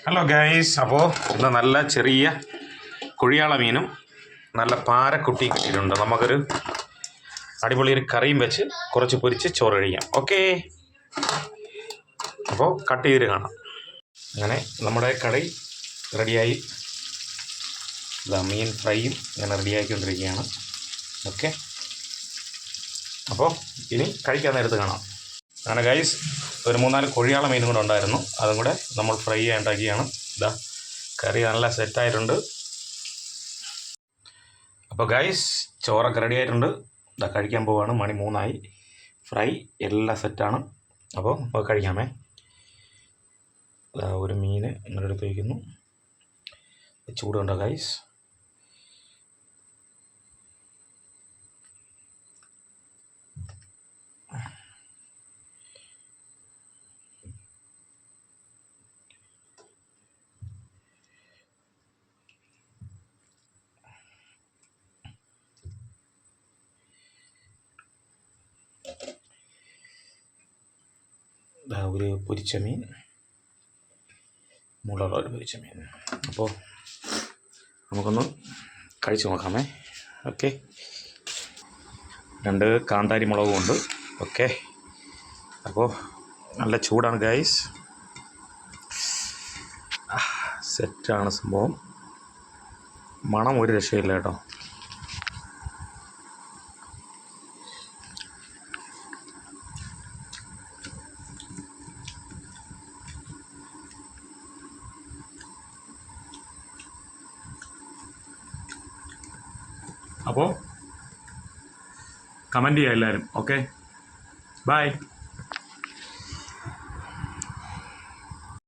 Hello guys, അപ്പോൾ ഇന്ന് നല്ല ചെറിയ കുഴിയാള മീനും നല്ല പാരക്കുട്ടിയും കിട്ടിയിട്ടുണ്ട്. നമുക്കൊരു അടിപൊളി ഒരു കറിയും വെച്ച് കുറച്ച് പൊരിച്ച് ചോറ് കഴിക്കാം. ഓക്കെ, അപ്പോൾ കട്ട് ചെയ്തിട്ട് കാണാം. അങ്ങനെ നമ്മുടെ കറി റെഡിയായി. മീൻ ഫ്രൈയും ഇങ്ങനെ റെഡിയാക്കിക്കൊണ്ടിരിക്കുകയാണ്. ഓക്കെ, അപ്പോൾ ഇനി കഴിക്കാൻ നേരത്ത് കാണാം. അങ്ങനെ ഗൈസ്, ഒരു 3-4 കുഴിയാള മീനും കൂടെ ഉണ്ടായിരുന്നു. അതും കൂടെ നമ്മൾ ഫ്രൈ ഉണ്ടാക്കിയാണ്. ഇതാ കറി നല്ല സെറ്റായിട്ടുണ്ട്. അപ്പോൾ ഗൈസ്, ചോറൊക്കെ റെഡി ആയിട്ടുണ്ട്. ഇതാ കഴിക്കാൻ പോവുകയാണ്. മണി 3 ഫ്രൈ എല്ലാം സെറ്റാണ്. അപ്പോൾ കഴിക്കാമേ. ഒരു മീൻ ഇങ്ങനെ എടുത്ത് വയ്ക്കുന്നു. ചൂടുണ്ടോ ഗൈസ്? ഒരു പൊരിച്ച മീൻ, മുളകുള്ള ഒരു പൊരിച്ച മീൻ. അപ്പോൾ നമുക്കൊന്ന് കഴിച്ച് നോക്കാമേ. ഓക്കെ, 2 കാന്താരി മുളകും ഉണ്ട്. ഓക്കെ, അപ്പോൾ നല്ല ചൂടാണ് ഗൈസ്. സെറ്റാണ് സംഭവം. മണം ഒരു രക്ഷയില്ല കേട്ടോ. അപ്പോൾ കമൻറ്റ് ചെയ്യുക എല്ലാവരും. Okay, by.